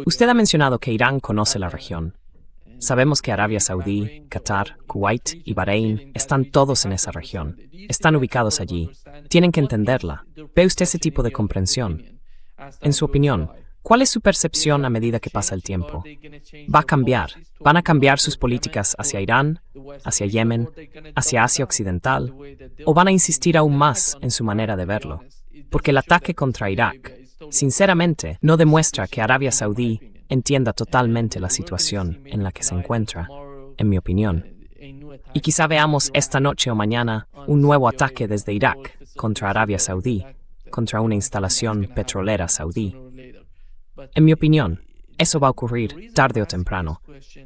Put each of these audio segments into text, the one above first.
Usted ha mencionado que Irán conoce la región. Sabemos que Arabia Saudí, Qatar, Kuwait y Bahrein están todos en esa región. Están ubicados allí. Tienen que entenderla. ¿Ve usted ese tipo de comprensión? En su opinión, ¿cuál es su percepción a medida que pasa el tiempo? ¿Va a cambiar? ¿Van a cambiar sus políticas hacia Irán, hacia Yemen, hacia Asia Occidental? ¿O van a insistir aún más en su manera de verlo? Porque el ataque contra Irak, sinceramente, no demuestra que Arabia Saudí entienda totalmente la situación en la que se encuentra, en mi opinión. Y quizá veamos esta noche o mañana un nuevo ataque desde Irak contra Arabia Saudí, contra una instalación petrolera saudí. En mi opinión, eso va a ocurrir tarde o temprano.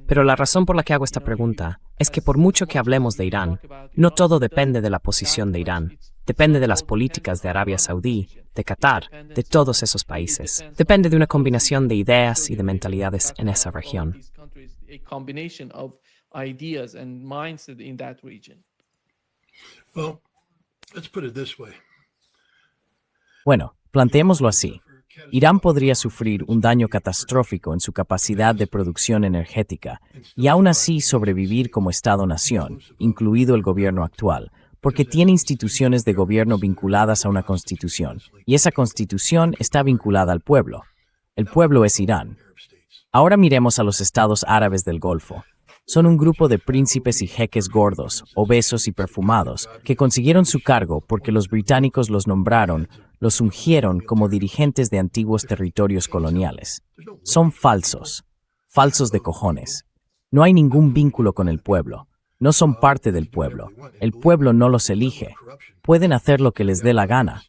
Pero la razón por la que hago esta pregunta es que por mucho que hablemos de Irán, no todo depende de la posición de Irán. Depende de las políticas de Arabia Saudí, de Qatar, de todos esos países. Depende de una combinación de ideas y de mentalidades en esa región. Bueno, planteémoslo así. Irán podría sufrir un daño catastrófico en su capacidad de producción energética y aún así sobrevivir como Estado-nación, incluido el gobierno actual, porque tiene instituciones de gobierno vinculadas a una constitución, y esa constitución está vinculada al pueblo. El pueblo es Irán. Ahora miremos a los estados árabes del Golfo. Son un grupo de príncipes y jeques gordos, obesos y perfumados, que consiguieron su cargo porque los británicos los nombraron, los ungieron como dirigentes de antiguos territorios coloniales. Son falsos. Falsos de cojones. No hay ningún vínculo con el pueblo. No son parte del pueblo. El pueblo no los elige. Pueden hacer lo que les dé la gana.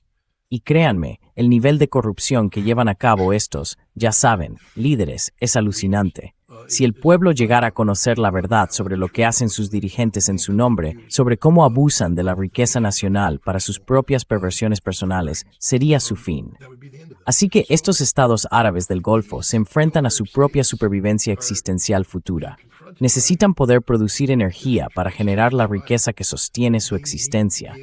Y créanme, el nivel de corrupción que llevan a cabo estos, ya saben, líderes, es alucinante. Si el pueblo llegara a conocer la verdad sobre lo que hacen sus dirigentes en su nombre, sobre cómo abusan de la riqueza nacional para sus propias perversiones personales, sería su fin. Así que estos estados árabes del Golfo se enfrentan a su propia supervivencia existencial futura. Necesitan poder producir energía para generar la riqueza que sostiene su existencia.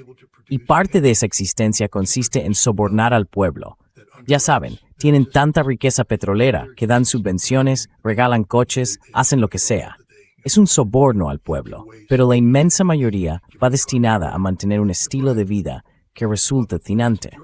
Y parte de esa existencia consiste en sobornar al pueblo. Ya saben, tienen tanta riqueza petrolera que dan subvenciones, regalan coches, hacen lo que sea. Es un soborno al pueblo, pero la inmensa mayoría va destinada a mantener un estilo de vida que resulta fascinante.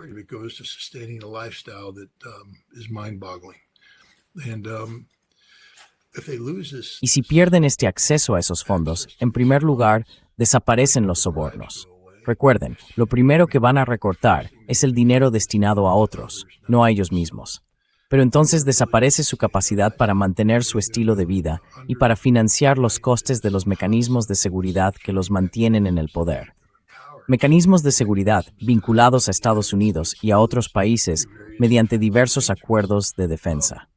Y si pierden este acceso a esos fondos, en primer lugar, desaparecen los sobornos. Recuerden, lo primero que van a recortar es el dinero destinado a otros, no a ellos mismos. Pero entonces desaparece su capacidad para mantener su estilo de vida y para financiar los costes de los mecanismos de seguridad que los mantienen en el poder. Mecanismos de seguridad vinculados a Estados Unidos y a otros países mediante diversos acuerdos de defensa.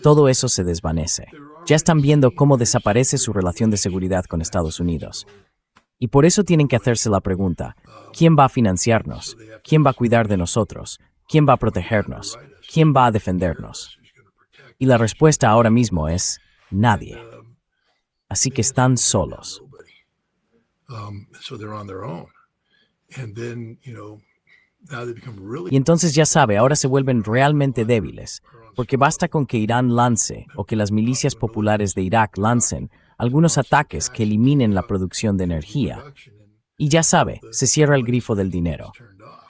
Todo eso se desvanece. Ya están viendo cómo desaparece su relación de seguridad con Estados Unidos. Y por eso tienen que hacerse la pregunta, ¿quién va a financiarnos? ¿Quién va a cuidar de nosotros? ¿Quién va a protegernos? ¿Quién va a defendernos? Y la respuesta ahora mismo es, nadie. Así que están solos. Y entonces ya sabe, ahora se vuelven realmente débiles, porque basta con que Irán lance o que las milicias populares de Irak lancen algunos ataques que eliminen la producción de energía. Y ya sabe, se cierra el grifo del dinero.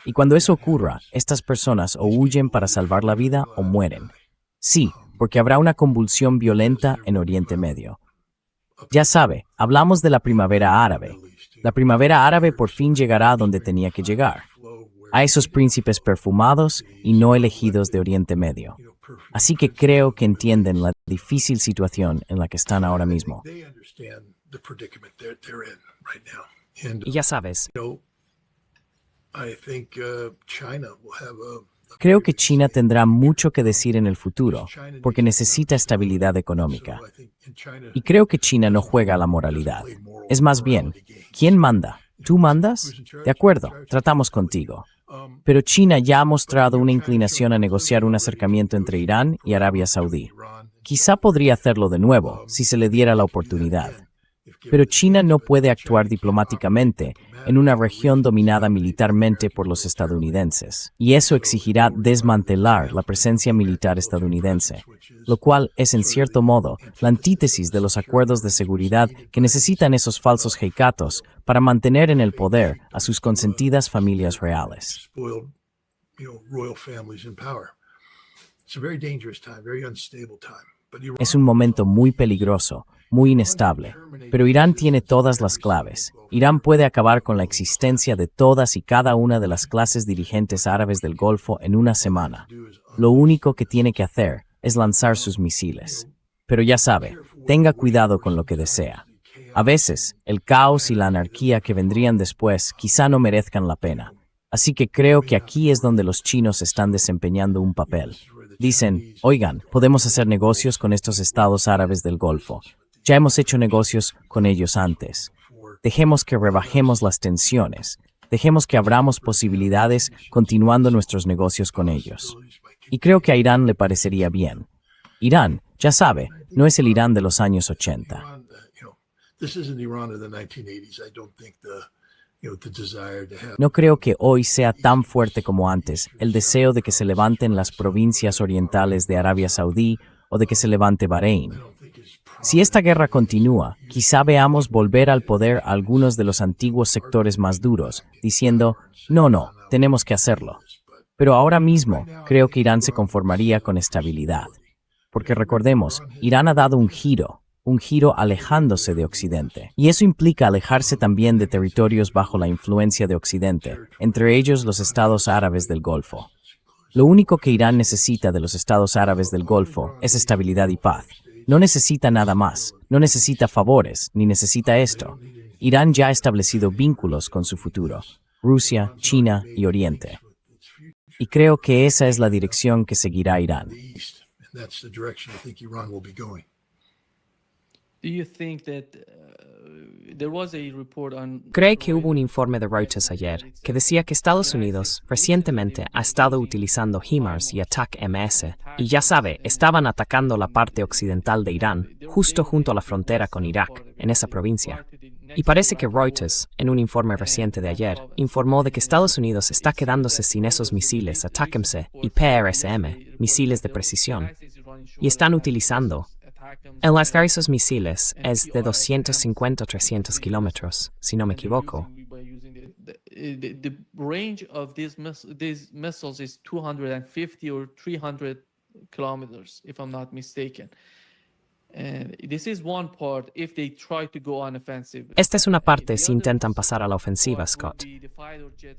Y cuando eso ocurra, estas personas o huyen para salvar la vida o mueren. Sí, porque habrá una convulsión violenta en Oriente Medio. Ya sabe, hablamos de la primavera árabe. La primavera árabe por fin llegará a donde tenía que llegar. A esos príncipes perfumados y no elegidos de Oriente Medio. Así que creo que entienden la difícil situación en la que están ahora mismo. Y ya sabes, creo que China tendrá mucho que decir en el futuro, porque necesita estabilidad económica. Y creo que China no juega a la moralidad. Es más bien, ¿quién manda? ¿Tú mandas? De acuerdo, tratamos contigo. Pero China ya ha mostrado una inclinación a negociar un acercamiento entre Irán y Arabia Saudí. Quizá podría hacerlo de nuevo, si se le diera la oportunidad. Pero China no puede actuar diplomáticamente en una región dominada militarmente por los estadounidenses, y eso exigirá desmantelar la presencia militar estadounidense, lo cual es en cierto modo la antítesis de los acuerdos de seguridad que necesitan esos falsos heicatos para mantener en el poder a sus consentidas familias reales. Es un momento muy peligroso, muy inestable, pero Irán tiene todas las claves. Irán puede acabar con la existencia de todas y cada una de las clases dirigentes árabes del Golfo en una semana. Lo único que tiene que hacer es lanzar sus misiles. Pero ya sabe, tenga cuidado con lo que desea. A veces, el caos y la anarquía que vendrían después quizá no merezcan la pena. Así que creo que aquí es donde los chinos están desempeñando un papel. Dicen, oigan, podemos hacer negocios con estos estados árabes del Golfo. Ya hemos hecho negocios con ellos antes. Dejemos que rebajemos las tensiones. Dejemos que abramos posibilidades continuando nuestros negocios con ellos. Y creo que a Irán le parecería bien. Irán, ya sabe, no es el Irán de los años 80. No creo que hoy sea tan fuerte como antes el deseo de que se levanten las provincias orientales de Arabia Saudí o de que se levante Bahrein. Si esta guerra continúa, quizá veamos volver al poder a algunos de los antiguos sectores más duros, diciendo, no, tenemos que hacerlo. Pero ahora mismo creo que Irán se conformaría con estabilidad. Porque recordemos, Irán ha dado un giro alejándose de Occidente. Y eso implica alejarse también de territorios bajo la influencia de Occidente, entre ellos los estados árabes del Golfo. Lo único que Irán necesita de los estados árabes del Golfo es estabilidad y paz. No necesita nada más, no necesita favores, ni necesita esto. Irán ya ha establecido vínculos con su futuro, Rusia, China y Oriente. Y creo que esa es la dirección que seguirá Irán. ¿Cree que hubo un informe de Reuters ayer que decía que Estados Unidos recientemente ha estado utilizando HIMARS y ATAC-MS y ya sabe, estaban atacando la parte occidental de Irán, justo junto a la frontera con Irak, en esa provincia? Y parece que Reuters, en un informe reciente de ayer, informó de que Estados Unidos está quedándose sin esos misiles ATAC-MS y PRSM, misiles de precisión, y están utilizando. El lanzar esos misiles es de 250 a 300 kilómetros, si no me equivoco. The range of these missiles is 250 or 300 kilometers, if I'm not mistaken. And this is one part if they try to go on offensive. Esta es una parte si intentan pasar a la ofensiva, Scott.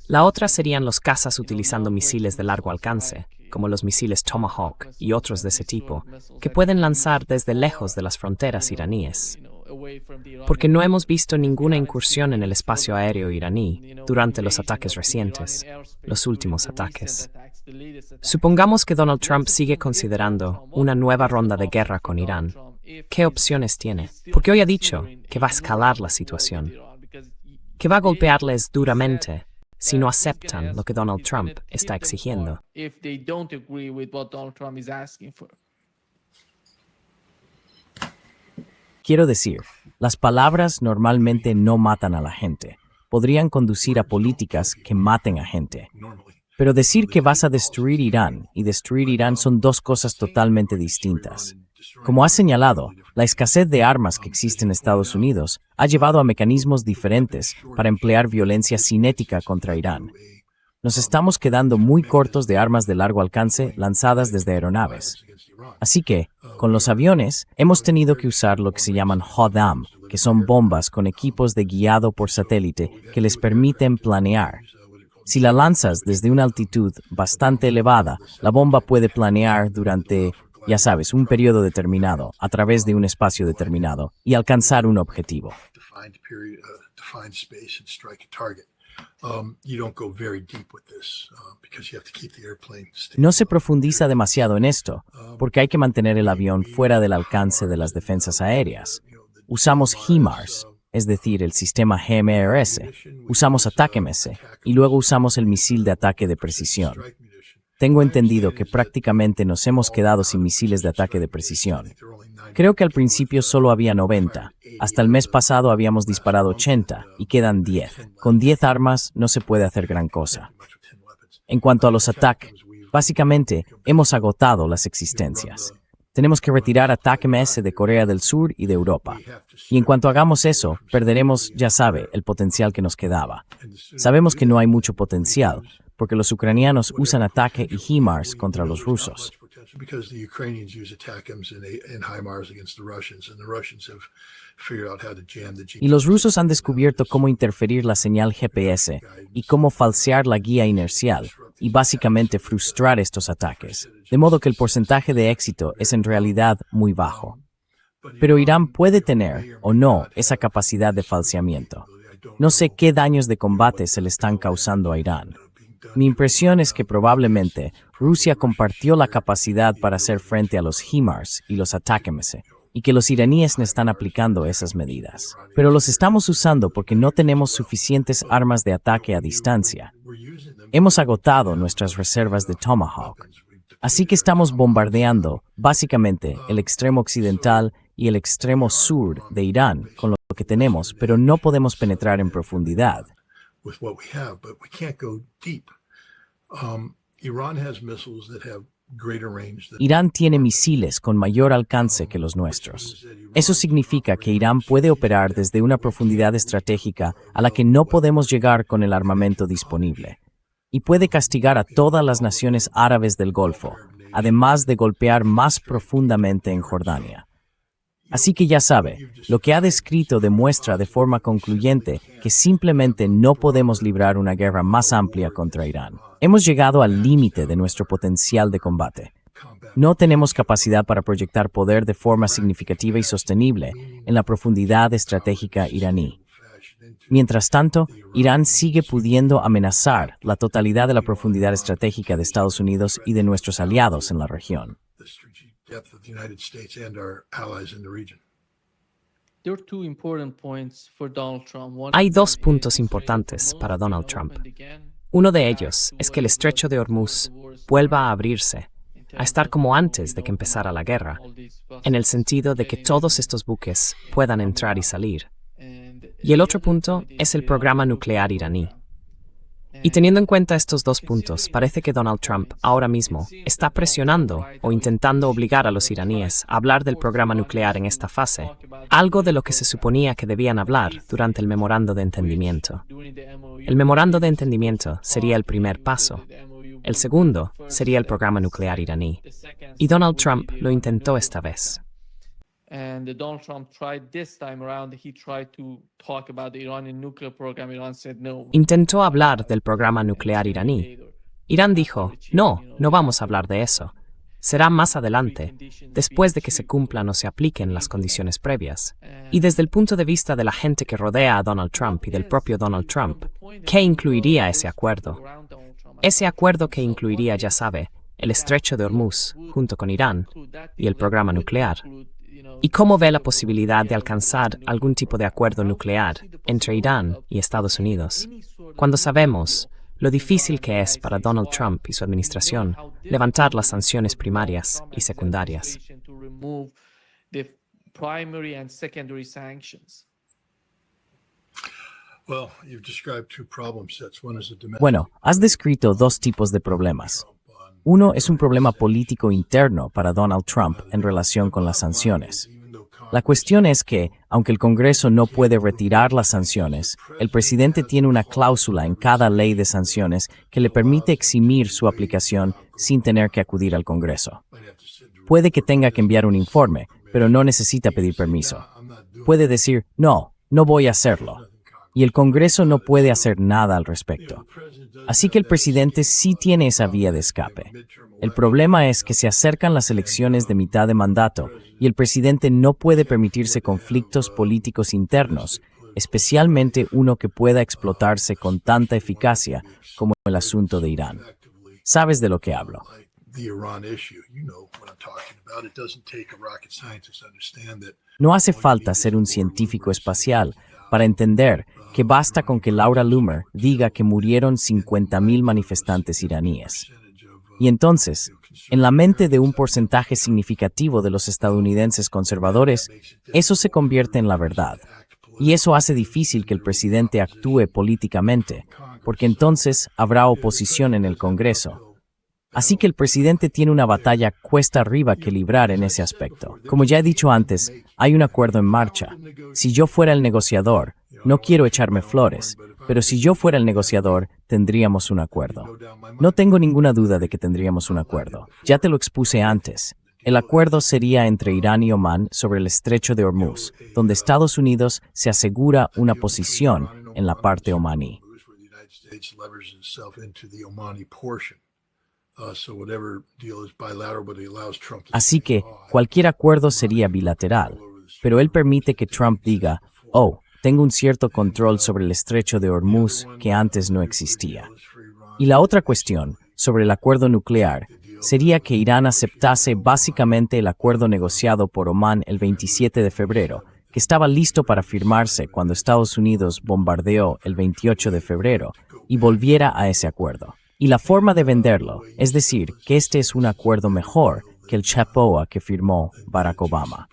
La otra serían los cazas utilizando misiles de largo alcance, como los misiles Tomahawk y otros de ese tipo, que pueden lanzar desde lejos de las fronteras iraníes. Porque no hemos visto ninguna incursión en el espacio aéreo iraní durante los ataques recientes, los últimos ataques. Supongamos que Donald Trump sigue considerando una nueva ronda de guerra con Irán. ¿Qué opciones tiene? Porque hoy ha dicho que va a escalar la situación, que va a golpearles duramente si no aceptan lo que Donald Trump está exigiendo. Quiero decir, las palabras normalmente no matan a la gente. Podrían conducir a políticas que maten a gente. Pero decir que vas a destruir Irán y destruir Irán son dos cosas totalmente distintas. Como has señalado, la escasez de armas que existe en Estados Unidos ha llevado a mecanismos diferentes para emplear violencia cinética contra Irán. Nos estamos quedando muy cortos de armas de largo alcance lanzadas desde aeronaves. Así que, con los aviones, hemos tenido que usar lo que se llaman HODAM, que son bombas con equipos de guiado por satélite que les permiten planear. Si la lanzas desde una altitud bastante elevada, la bomba puede planear durante, ya sabes, un periodo determinado, a través de un espacio determinado, y alcanzar un objetivo. No se profundiza demasiado en esto, porque hay que mantener el avión fuera del alcance de las defensas aéreas. Usamos HIMARS, es decir, el sistema GMRS, usamos ATAC-MS y luego usamos el misil de ataque de precisión. tengo entendido que prácticamente nos hemos quedado sin misiles de ataque de precisión. Creo que al principio solo había 90. Hasta el mes pasado habíamos disparado 80 y quedan 10. Con 10 armas no se puede hacer gran cosa. En cuanto a los ATAC, básicamente hemos agotado las existencias. Tenemos que retirar ATAC-MS de Corea del Sur y de Europa. Y en cuanto hagamos eso, perderemos, ya sabe, el potencial que nos quedaba. Sabemos que no hay mucho potencial, porque los ucranianos usan ataque y HIMARS contra los rusos. Because the Ukrainians use ATACMS and HIMARS against the Russians, and the Russians have figured out how to jam the GPS. Y los rusos han descubierto cómo interferir la señal GPS y cómo falsear la guía inercial y básicamente frustrar estos ataques, de modo que el porcentaje de éxito es en realidad muy bajo. Pero Irán puede tener, o no, esa capacidad de falseamiento. No sé qué daños de combate se le están causando a Irán. Mi impresión es que probablemente Rusia compartió la capacidad para hacer frente a los HIMARS y los ATACMS, y que los iraníes no están aplicando esas medidas. Pero los estamos usando porque no tenemos suficientes armas de ataque a distancia. Hemos agotado nuestras reservas de Tomahawk. Así que estamos bombardeando, básicamente, el extremo occidental y el extremo sur de Irán con lo que tenemos, pero no podemos penetrar en profundidad. With what we have, but we can't go deep. Iran has missiles that have greater range than Irán tiene misiles con mayor alcance que los nuestros. Eso significa que Irán puede operar desde una profundidad estratégica a la que no podemos llegar con el armamento disponible. Y puede castigar a todas las naciones árabes del Golfo, además de golpear más profundamente en Jordania. Así que ya sabe, lo que ha descrito demuestra de forma concluyente que simplemente no podemos librar una guerra más amplia contra Irán. Hemos llegado al límite de nuestro potencial de combate. No tenemos capacidad para proyectar poder de forma significativa y sostenible en la profundidad estratégica iraní. Mientras tanto, Irán sigue pudiendo amenazar la totalidad de la profundidad estratégica de Estados Unidos y de nuestros aliados en la región. the strategic depth of the United States and our allies in the region. There are two important points for Donald Trump. One Hay is dos that puntos it's importantes para Donald opened Trump. again. Uno de ellos es que el estrecho de Hormuz vuelva a abrirse, a estar como antes de que empezara la guerra, en el sentido de que todos estos buques puedan entrar y salir. Y el otro punto es el programa nuclear iraní. Y teniendo en cuenta estos dos puntos, parece que Donald Trump ahora mismo está presionando o intentando obligar a los iraníes a hablar del programa nuclear en esta fase, algo de lo que se suponía que debían hablar durante el memorando de entendimiento. El memorando de entendimiento sería el primer paso. El segundo sería el programa nuclear iraní. Y Donald Trump lo intentó esta vez. And Donald Trump tried this time around. He tried to talk about the Iranian nuclear program. Iran said no. Intentó hablar del programa nuclear iraní. Irán dijo, no vamos a hablar de eso. Será más adelante, después de que se cumplan o se apliquen las condiciones previas. Y desde el punto de vista de la gente que rodea a Donald Trump y del propio Donald Trump, ¿qué incluiría ese acuerdo? Ese acuerdo que incluiría, ya sabe, el estrecho de Hormuz, junto con Irán, y el programa nuclear. ¿Y cómo ve la posibilidad de alcanzar algún tipo de acuerdo nuclear entre Irán y Estados Unidos, cuando sabemos lo difícil que es para Donald Trump y su administración levantar las sanciones primarias y secundarias? Bueno, has descrito dos tipos de problemas. Uno es un problema político interno para Donald Trump en relación con las sanciones. La cuestión es que, aunque el Congreso no puede retirar las sanciones, el presidente tiene una cláusula en cada ley de sanciones que le permite eximir su aplicación sin tener que acudir al Congreso. Puede que tenga que enviar un informe, pero no necesita pedir permiso. Puede decir, no voy a hacerlo. Y el Congreso no puede hacer nada al respecto. Así que el presidente sí tiene esa vía de escape. El problema es que se acercan las elecciones de mitad de mandato y el presidente no puede permitirse conflictos políticos internos, especialmente uno que pueda explotarse con tanta eficacia como el asunto de Irán. ¿Sabes de lo que hablo? No hace falta ser un científico espacial para entender que basta con que Laura Loomer diga que murieron 50,000 manifestantes iraníes. Y entonces, en la mente de un porcentaje significativo de los estadounidenses conservadores, eso se convierte en la verdad. Y eso hace difícil que el presidente actúe políticamente, porque entonces habrá oposición en el Congreso. Así que el presidente tiene una batalla cuesta arriba que librar en ese aspecto. Como ya he dicho antes, hay un acuerdo en marcha. Si yo fuera el negociador, no quiero echarme flores, pero si yo fuera el negociador, tendríamos un acuerdo. No tengo ninguna duda de que tendríamos un acuerdo. Ya te lo expuse antes. El acuerdo sería entre Irán y Omán sobre el estrecho de Hormuz, donde Estados Unidos se asegura una posición en la parte omaní. Así que cualquier acuerdo sería bilateral, pero él permite que Trump diga, oh, tengo un cierto control sobre el estrecho de Hormuz que antes no existía. Y la otra cuestión, sobre el acuerdo nuclear, sería que Irán aceptase básicamente el acuerdo negociado por Omán el 27 de febrero, que estaba listo para firmarse cuando Estados Unidos bombardeó el 28 de febrero, y volviera a ese acuerdo. Y la forma de venderlo, es decir, que este es un acuerdo mejor que el CHAPOA que firmó Barack Obama.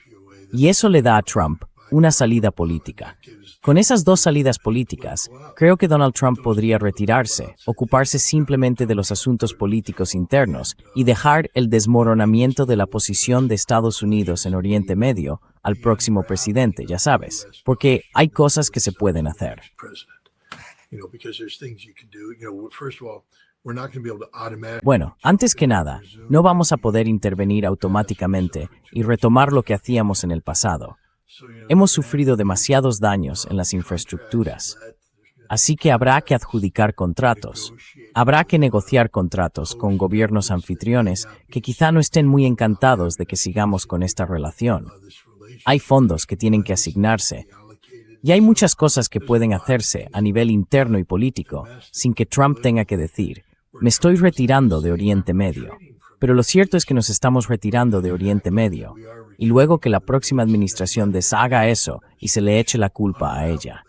Y eso le da a Trump una salida política. Con esas dos salidas políticas, creo que Donald Trump podría retirarse, ocuparse simplemente de los asuntos políticos internos y dejar el desmoronamiento de la posición de Estados Unidos en Oriente Medio al próximo presidente, ya sabes, porque hay cosas que se pueden hacer. Bueno, antes que nada, no vamos a poder intervenir automáticamente y retomar lo que hacíamos en el pasado. Hemos sufrido demasiados daños en las infraestructuras. Así que habrá que adjudicar contratos. Habrá que negociar contratos con gobiernos anfitriones que quizá no estén muy encantados de que sigamos con esta relación. Hay fondos que tienen que asignarse. Y hay muchas cosas que pueden hacerse a nivel interno y político sin que Trump tenga que decir, me estoy retirando de Oriente Medio. Pero lo cierto es que nos estamos retirando de Oriente Medio. Y luego que la próxima administración deshaga eso y se le eche la culpa a ella.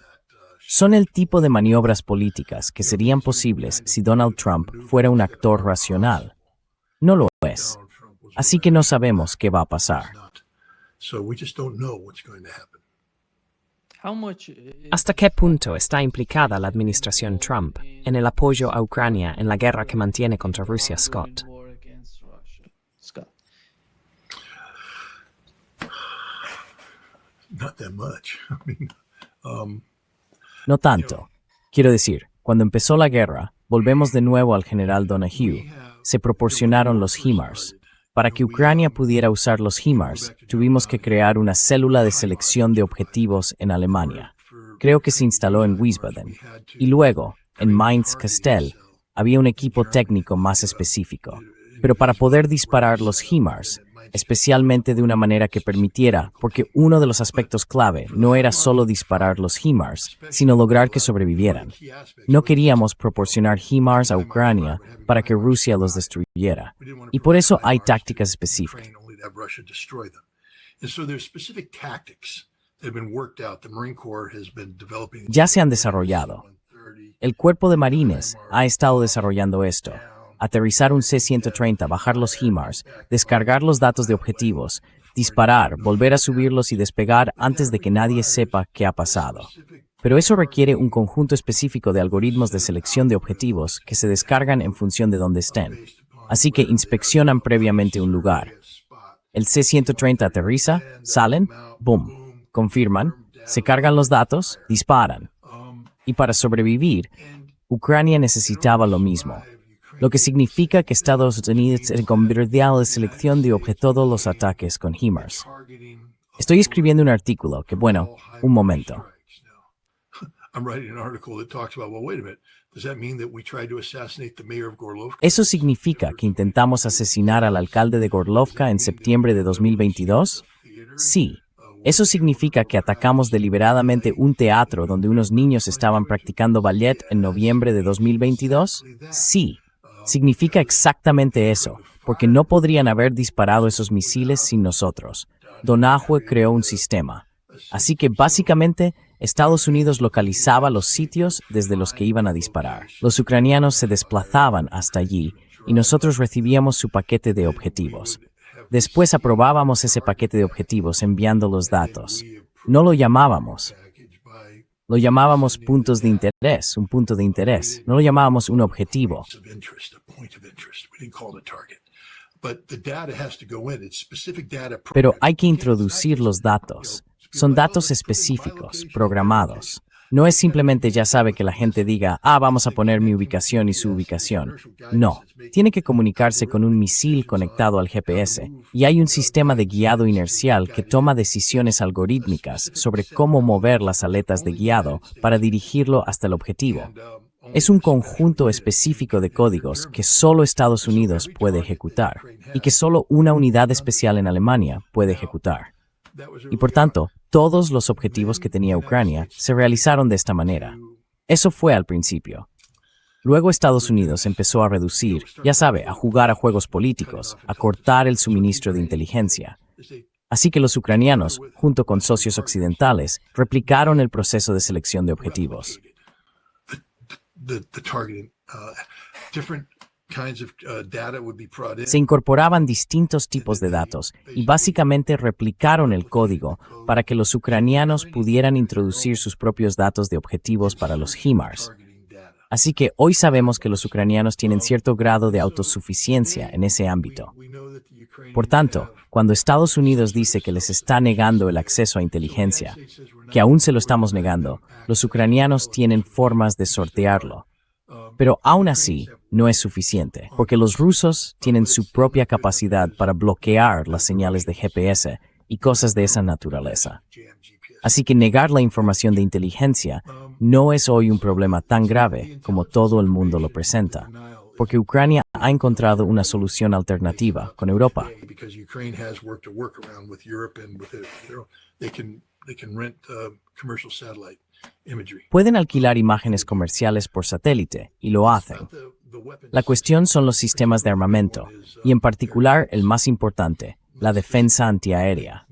Son el tipo de maniobras políticas que serían posibles si Donald Trump fuera un actor racional. No lo es. Así que no sabemos qué va a pasar. ¿Hasta qué punto está implicada la administración Trump en el apoyo a Ucrania en la guerra que mantiene contra Rusia, Scott? No tanto. Quiero decir, cuando empezó la guerra, volvemos de nuevo al general Donahue, se proporcionaron los HIMARS. Para que Ucrania pudiera usar los HIMARS, tuvimos que crear una célula de selección de objetivos en Alemania. Creo que se instaló en Wiesbaden. Y luego, en Mainz-Kastel, había un equipo técnico más específico. Pero para poder disparar los HIMARS, especialmente de una manera que permitiera, porque uno de los aspectos clave no era solo disparar los HIMARS, sino lograr que sobrevivieran. No queríamos proporcionar HIMARS a Ucrania para que Rusia los destruyera. Y por eso hay tácticas específicas. Ya se han desarrollado. El Cuerpo de Marines ha estado desarrollando esto. Aterrizar un C-130, bajar los HIMARS, descargar los datos de objetivos, disparar, volver a subirlos y despegar antes de que nadie sepa qué ha pasado. Pero eso requiere un conjunto específico de algoritmos de selección de objetivos que se descargan en función de dónde estén. Así que inspeccionan previamente un lugar. El C-130 aterriza, salen, boom, confirman, se cargan los datos, disparan. Y para sobrevivir, Ucrania necesitaba lo mismo. Lo que significa que Estados Unidos se convirtió en la selección de todos los ataques con HIMARS. Estoy escribiendo un artículo que, bueno, un momento. ¿Eso significa que intentamos asesinar al alcalde de Gorlovka en septiembre de 2022? Sí. ¿Eso significa que atacamos deliberadamente un teatro donde unos niños estaban practicando ballet en noviembre de 2022? Sí. Significa exactamente eso, porque no podrían haber disparado esos misiles sin nosotros. Donahue creó un sistema. Así que básicamente, Estados Unidos localizaba los sitios desde los que iban a disparar. Los ucranianos se desplazaban hasta allí y nosotros recibíamos su paquete de objetivos. Después aprobábamos ese paquete de objetivos enviando los datos. No lo llamábamos. Lo llamábamos puntos de interés, un punto de interés. No lo llamábamos un objetivo. Pero hay que introducir los datos. Son datos específicos, programados. No es simplemente ya sabe que la gente diga, vamos a poner mi ubicación y su ubicación. No, tiene que comunicarse con un misil conectado al GPS y hay un sistema de guiado inercial que toma decisiones algorítmicas sobre cómo mover las aletas de guiado para dirigirlo hasta el objetivo. Es un conjunto específico de códigos que solo Estados Unidos puede ejecutar y que solo una unidad especial en Alemania puede ejecutar. Y por tanto, todos los objetivos que tenía Ucrania se realizaron de esta manera. Eso fue al principio. Luego Estados Unidos empezó a reducir, ya sabe, a jugar a juegos políticos, a cortar el suministro de inteligencia. Así que los ucranianos, junto con socios occidentales, replicaron el proceso de selección de objetivos. Se incorporaban distintos tipos de datos y básicamente replicaron el código para que los ucranianos pudieran introducir sus propios datos de objetivos para los HIMARS. Así que hoy sabemos que los ucranianos tienen cierto grado de autosuficiencia en ese ámbito. Por tanto, cuando Estados Unidos dice que les está negando el acceso a inteligencia, que aún se lo estamos negando, los ucranianos tienen formas de sortearlo. Pero aún así, no es suficiente, porque los rusos tienen su propia capacidad para bloquear las señales de GPS y cosas de esa naturaleza. Así que negar la información de inteligencia no es hoy un problema tan grave como todo el mundo lo presenta, porque Ucrania ha encontrado una solución alternativa con Europa. Pueden alquilar imágenes comerciales por satélite, y lo hacen. La cuestión son los sistemas de armamento, y en particular el más importante, la defensa antiaérea.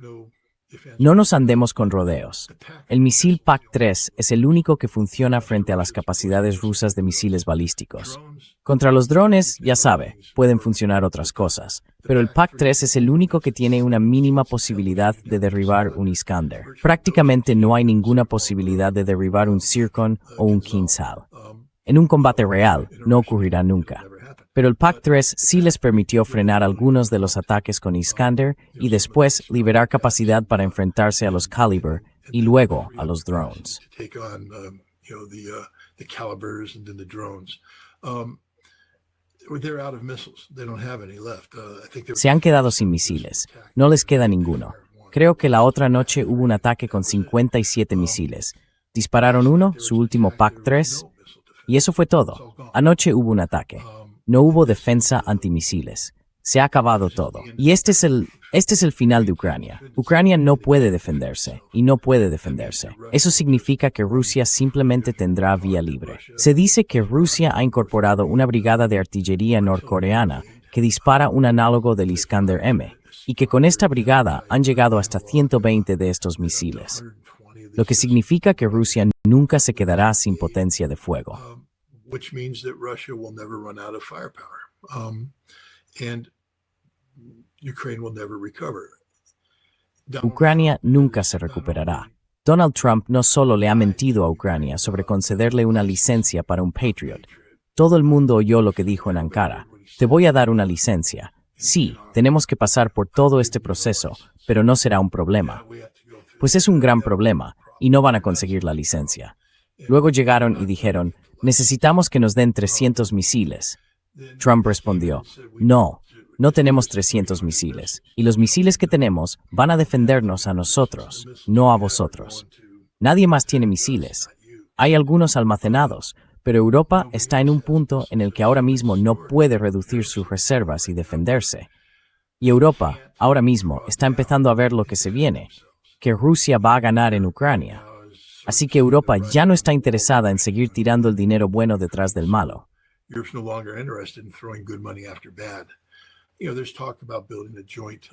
No nos andemos con rodeos. El misil PAC-3 es el único que funciona frente a las capacidades rusas de misiles balísticos. Contra los drones, ya sabe, pueden funcionar otras cosas, pero el PAC-3 es el único que tiene una mínima posibilidad de derribar un Iskander. Prácticamente no hay ninguna posibilidad de derribar un Zircon o un Kinzhal. En un combate real, no ocurrirá nunca. Pero el PAC-3 sí les permitió frenar algunos de los ataques con Iskander y después liberar capacidad para enfrentarse a los Caliber y luego a los drones. Se han quedado sin misiles. No les queda ninguno. Creo que la otra noche hubo un ataque con 57 misiles. Dispararon uno, su último PAC-3, y eso fue todo. Anoche hubo un ataque. No hubo defensa antimisiles. Se ha acabado todo. Y este es el final de Ucrania. Ucrania no puede defenderse, y no puede defenderse. Eso significa que Rusia simplemente tendrá vía libre. Se dice que Rusia ha incorporado una brigada de artillería norcoreana que dispara un análogo del Iskander-M, y que con esta brigada han llegado hasta 120 de estos misiles. Lo que significa que Rusia nunca se quedará sin potencia de fuego. Which means that Russia will never run out of firepower, and Ukraine will never recover. Ucrania nunca se recuperará. Donald Trump no solo le ha mentido a Ucrania sobre concederle una licencia para un Patriot. Todo el mundo oyó lo que dijo en Ankara. Te voy a dar una licencia. Sí, tenemos que pasar por todo este proceso, pero no será un problema. Pues es un gran problema, y no van a conseguir la licencia. Luego llegaron y dijeron, necesitamos que nos den 300 misiles. Trump respondió, no tenemos 300 misiles, y los misiles que tenemos van a defendernos a nosotros, no a vosotros. Nadie más tiene misiles. Hay algunos almacenados, pero Europa está en un punto en el que ahora mismo no puede reducir sus reservas y defenderse. Y Europa, ahora mismo, está empezando a ver lo que se viene, que Rusia va a ganar en Ucrania. Así que Europa ya no está interesada en seguir tirando el dinero bueno detrás del malo.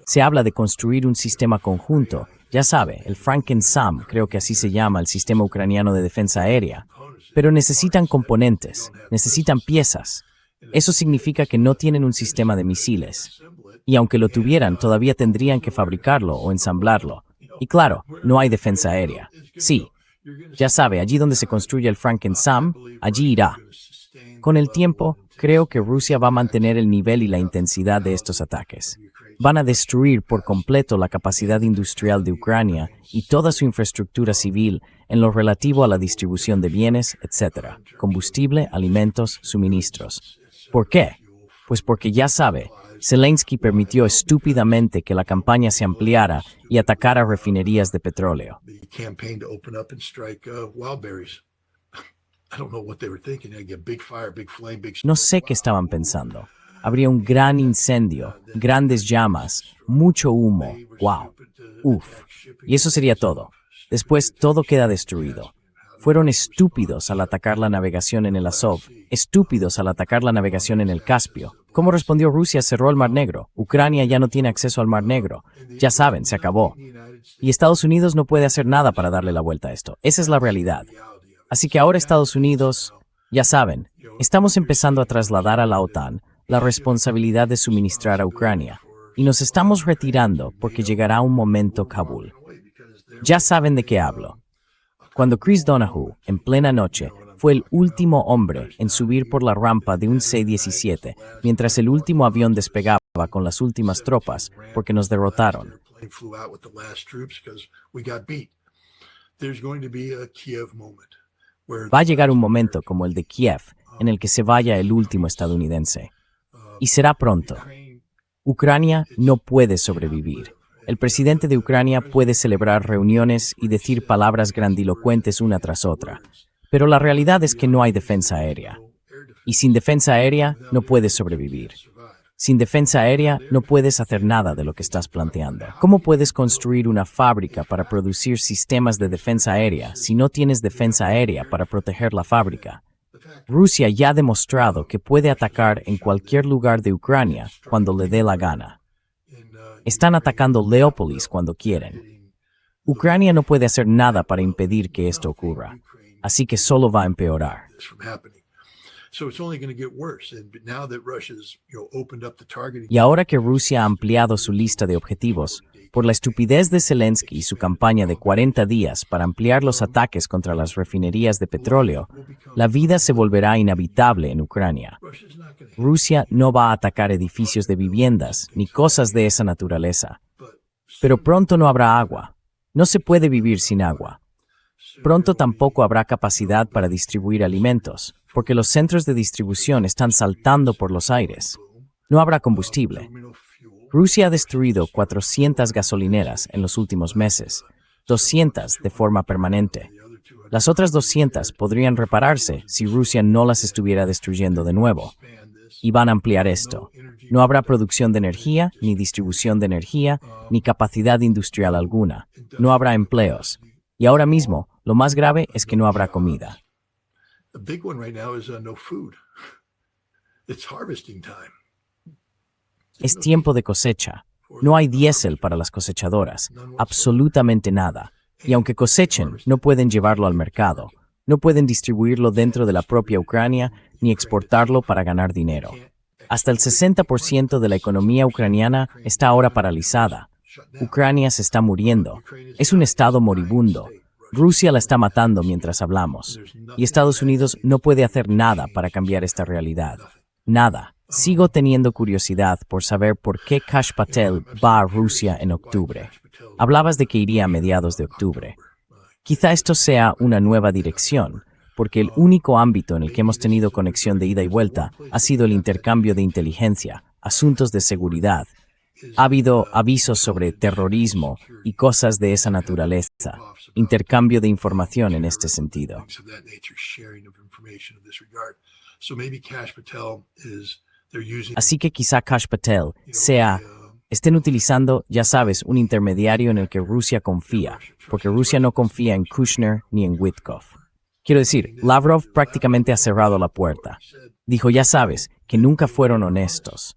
Se habla de construir un sistema conjunto, ya sabe, el Franken-SAM, creo que así se llama el sistema ucraniano de defensa aérea. Pero necesitan componentes, necesitan piezas. Eso significa que no tienen un sistema de misiles. Y aunque lo tuvieran, todavía tendrían que fabricarlo o ensamblarlo. Y claro, no hay defensa aérea. Sí, ya sabe, allí donde se construye el Franken-SAM, allí irá. Con el tiempo, creo que Rusia va a mantener el nivel y la intensidad de estos ataques. Van a destruir por completo la capacidad industrial de Ucrania y toda su infraestructura civil en lo relativo a la distribución de bienes, etc., combustible, alimentos, suministros. ¿Por qué? Pues porque ya sabe, Zelensky permitió estúpidamente que la campaña se ampliara y atacara refinerías de petróleo. No sé qué estaban pensando. Habría un gran incendio, grandes llamas, mucho humo. ¡Wow! ¡Uf! Y eso sería todo. Después todo queda destruido. Fueron estúpidos al atacar la navegación en el Azov, estúpidos al atacar la navegación en el Caspio. ¿Cómo respondió Rusia? Cerró el Mar Negro. Ucrania ya no tiene acceso al Mar Negro. Ya saben, se acabó. Y Estados Unidos no puede hacer nada para darle la vuelta a esto. Esa es la realidad. Así que ahora Estados Unidos, ya saben, estamos empezando a trasladar a la OTAN la responsabilidad de suministrar a Ucrania. Y nos estamos retirando porque llegará un momento Kabul. Ya saben de qué hablo. Cuando Chris Donahue, en plena noche, fue el último hombre en subir por la rampa de un C-17, mientras el último avión despegaba con las últimas tropas, porque nos derrotaron. Va a llegar un momento como el de Kiev, en el que se vaya el último estadounidense. Y será pronto. Ucrania no puede sobrevivir. El presidente de Ucrania puede celebrar reuniones y decir palabras grandilocuentes una tras otra, pero la realidad es que no hay defensa aérea. Y sin defensa aérea no puedes sobrevivir. Sin defensa aérea no puedes hacer nada de lo que estás planteando. ¿Cómo puedes construir una fábrica para producir sistemas de defensa aérea si no tienes defensa aérea para proteger la fábrica? Rusia ya ha demostrado que puede atacar en cualquier lugar de Ucrania cuando le dé la gana. Están atacando Leópolis cuando quieren. Ucrania no puede hacer nada para impedir que esto ocurra, así que solo va a empeorar. Y ahora que Rusia ha ampliado su lista de objetivos, por la estupidez de Zelensky y su campaña de 40 días para ampliar los ataques contra las refinerías de petróleo, la vida se volverá inhabitable en Ucrania. Rusia no va a atacar edificios de viviendas ni cosas de esa naturaleza. Pero pronto no habrá agua. No se puede vivir sin agua. Pronto tampoco habrá capacidad para distribuir alimentos, porque los centros de distribución están saltando por los aires. No habrá combustible. Rusia ha destruido 400 gasolineras en los últimos meses, 200 de forma permanente. Las otras 200 podrían repararse si Rusia no las estuviera destruyendo de nuevo. Y van a ampliar esto. No habrá producción de energía, ni distribución de energía, ni capacidad industrial alguna. No habrá empleos. Y ahora mismo, lo más grave es que no habrá comida. Es tiempo de cosecha. No hay diésel para las cosechadoras, absolutamente nada. Y aunque cosechen, no pueden llevarlo al mercado. No pueden distribuirlo dentro de la propia Ucrania ni exportarlo para ganar dinero. Hasta el 60% de la economía ucraniana está ahora paralizada. Ucrania se está muriendo. Es un estado moribundo. Rusia la está matando mientras hablamos. Y Estados Unidos no puede hacer nada para cambiar esta realidad. Nada. Sigo teniendo curiosidad por saber por qué Kash Patel va a Rusia en octubre. Hablabas de que iría a mediados de octubre. Quizá esto sea una nueva dirección, porque el único ámbito en el que hemos tenido conexión de ida y vuelta ha sido el intercambio de inteligencia, asuntos de seguridad. Ha habido avisos sobre terrorismo y cosas de esa naturaleza, intercambio de información en este sentido. Así que quizá Kash Patel estén utilizando, ya sabes, un intermediario en el que Rusia confía, porque Rusia no confía en Kushner ni en Witkoff. Quiero decir, Lavrov prácticamente ha cerrado la puerta. Dijo, ya sabes, que nunca fueron honestos.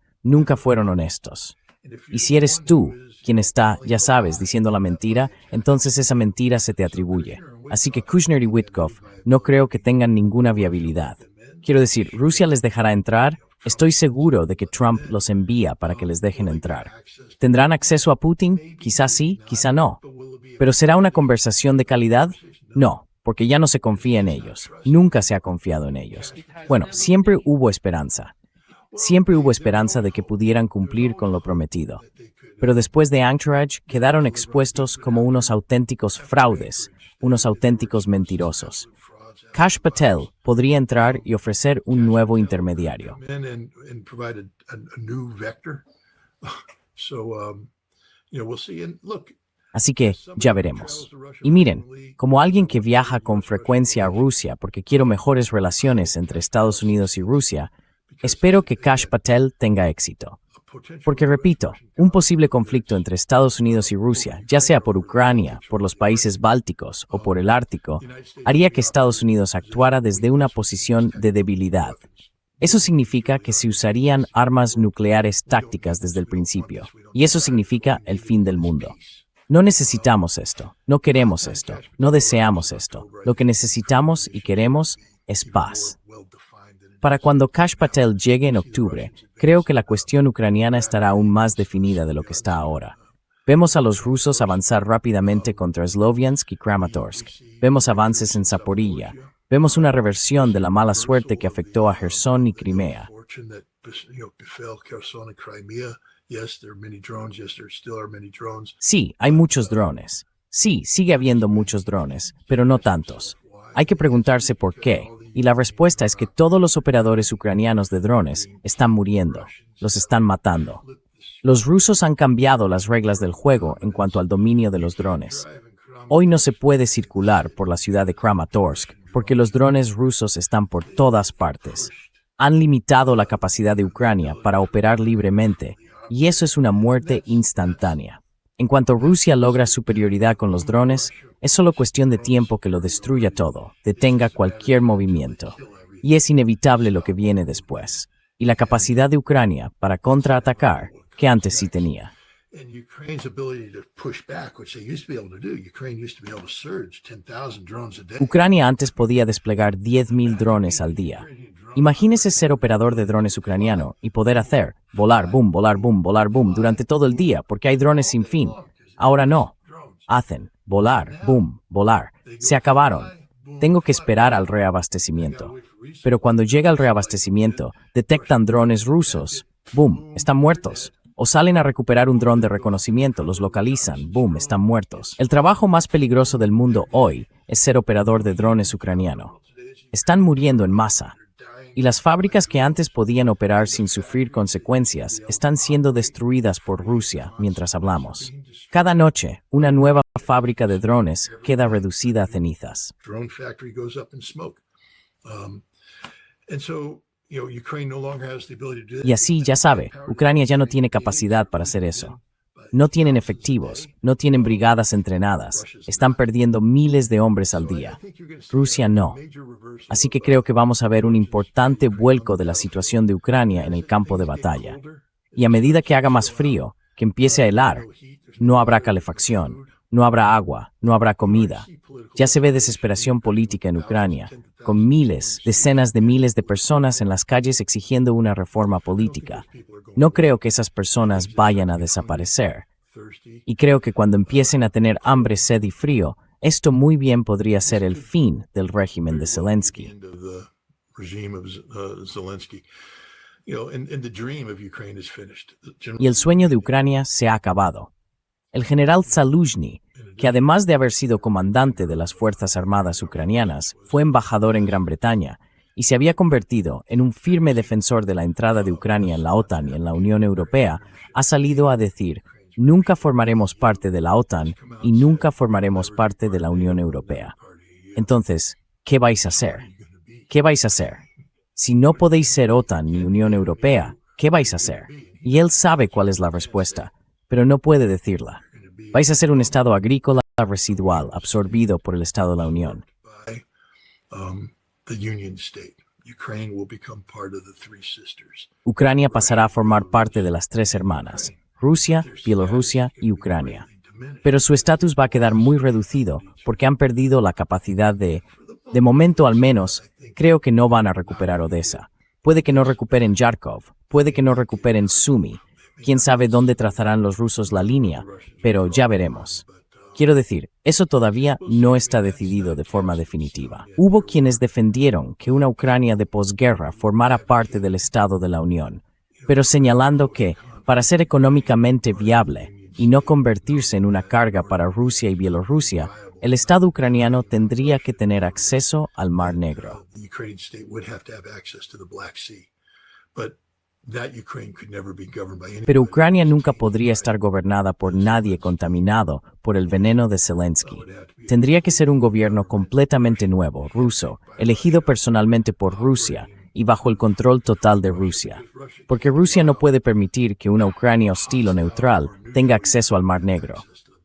Y si eres tú quien está, ya sabes, diciendo la mentira, entonces esa mentira se te atribuye. Así que Kushner y Witkoff no creo que tengan ninguna viabilidad. Quiero decir, Rusia les dejará entrar, Estoy seguro de que Trump los envía para que les dejen entrar. ¿Tendrán acceso a Putin? Quizá sí, quizá no. ¿Pero será una conversación de calidad? No, porque ya no se confía en ellos. Nunca se ha confiado en ellos. Bueno, siempre hubo esperanza. Siempre hubo esperanza de que pudieran cumplir con lo prometido. Pero después de Anchorage quedaron expuestos como unos auténticos fraudes, unos auténticos mentirosos. Kash Patel podría entrar y ofrecer un nuevo intermediario. Así que ya veremos. Y miren, como alguien que viaja con frecuencia a Rusia porque quiero mejores relaciones entre Estados Unidos y Rusia, espero que Kash Patel tenga éxito. Porque repito, un posible conflicto entre Estados Unidos y Rusia, ya sea por Ucrania, por los países bálticos o por el Ártico, haría que Estados Unidos actuara desde una posición de debilidad. Eso significa que se usarían armas nucleares tácticas desde el principio, y eso significa el fin del mundo. No necesitamos esto, no queremos esto, no deseamos esto. Lo que necesitamos y queremos es paz. Para cuando Kash Patel llegue en octubre, creo que la cuestión ucraniana estará aún más definida de lo que está ahora. Vemos a los rusos avanzar rápidamente contra Sloviansk y Kramatorsk. Vemos avances en Zaporilla. Vemos una reversión de la mala suerte que afectó a Gerson y Crimea. Sí, hay muchos drones. Sí, sigue habiendo muchos drones, pero no tantos. Hay que preguntarse por qué. Y la respuesta es que todos los operadores ucranianos de drones están muriendo, los están matando. Los rusos han cambiado las reglas del juego en cuanto al dominio de los drones. Hoy no se puede circular por la ciudad de Kramatorsk porque los drones rusos están por todas partes. Han limitado la capacidad de Ucrania para operar libremente y eso es una muerte instantánea. En cuanto Rusia logra superioridad con los drones, es solo cuestión de tiempo que lo destruya todo, detenga cualquier movimiento. Y es inevitable lo que viene después. Y la capacidad de Ucrania para contraatacar, que antes sí tenía. Ucrania antes podía desplegar 10.000 drones al día. Imagínese ser operador de drones ucraniano y poder hacer volar, boom, volar, boom, volar, boom durante todo el día porque hay drones sin fin. Ahora no. Hacen volar, boom, volar. Se acabaron. Tengo que esperar al reabastecimiento. Pero cuando llega el reabastecimiento, detectan drones rusos. Boom, están muertos. O salen a recuperar un dron de reconocimiento, los localizan. Boom, están muertos. El trabajo más peligroso del mundo hoy es ser operador de drones ucraniano. Están muriendo en masa. Y las fábricas que antes podían operar sin sufrir consecuencias están siendo destruidas por Rusia mientras hablamos. Cada noche, una nueva fábrica de drones queda reducida a cenizas. Y así, ya sabe, Ucrania ya no tiene capacidad para hacer eso. No tienen efectivos, no tienen brigadas entrenadas, están perdiendo miles de hombres al día. Rusia no. Así que creo que vamos a ver un importante vuelco de la situación de Ucrania en el campo de batalla. Y a medida que haga más frío, que empiece a helar, no habrá calefacción, no habrá agua, no habrá comida. Ya se ve desesperación política en Ucrania, con miles, decenas de miles de personas en las calles exigiendo una reforma política. No creo que esas personas vayan a desaparecer. Y creo que cuando empiecen a tener hambre, sed y frío, esto muy bien podría ser el fin del régimen de Zelensky. Y el sueño de Ucrania se ha acabado. El general Zaluzhny, que además de haber sido comandante de las Fuerzas Armadas ucranianas, fue embajador en Gran Bretaña y se había convertido en un firme defensor de la entrada de Ucrania en la OTAN y en la Unión Europea, ha salido a decir: nunca formaremos parte de la OTAN y nunca formaremos parte de la Unión Europea. Entonces, ¿qué vais a hacer? ¿Qué vais a hacer? Si no podéis ser OTAN ni Unión Europea, ¿qué vais a hacer? Y él sabe cuál es la respuesta, pero no puede decirla. Vais a ser un estado agrícola residual absorbido por el Estado de la Unión. Ucrania pasará a formar parte de las tres hermanas, Rusia, Bielorrusia y Ucrania. Pero su estatus va a quedar muy reducido porque han perdido la capacidad de momento al menos, creo que no van a recuperar Odessa, Puede que no recuperen Yarkov, puede que no recuperen Sumy. Quién sabe dónde trazarán los rusos la línea, pero ya veremos. Quiero decir, eso todavía no está decidido de forma definitiva. Hubo quienes defendieron que una Ucrania de posguerra formara parte del Estado de la Unión, pero señalando que, para ser económicamente viable y no convertirse en una carga para Rusia y Bielorrusia, el Estado ucraniano tendría que tener acceso al Mar Negro. The Ukrainian state would have to have access to the Black Sea. But that Ukraine could never be governed by Pero anybody. Ucrania nunca podría estar gobernada por nadie contaminado por el veneno de Zelensky. Tendría que ser un gobierno completamente nuevo, ruso, elegido personalmente por Rusia y bajo el control total de Rusia. Porque Rusia no puede permitir que una Ucrania hostil o neutral tenga acceso al Mar Negro.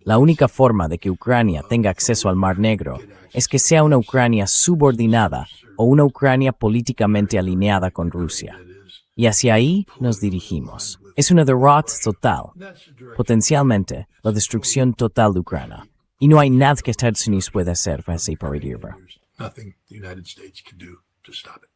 La única forma de que Ucrania tenga acceso al Mar Negro es que sea una Ucrania subordinada o una Ucrania políticamente alineada con Rusia. Y hacia ahí nos dirigimos. Es una derrota total, potencialmente la destrucción total de Ucrania. Y no hay nada que Estados Unidos pueda hacer para impedirlo. Nothing the United States can do to stop it.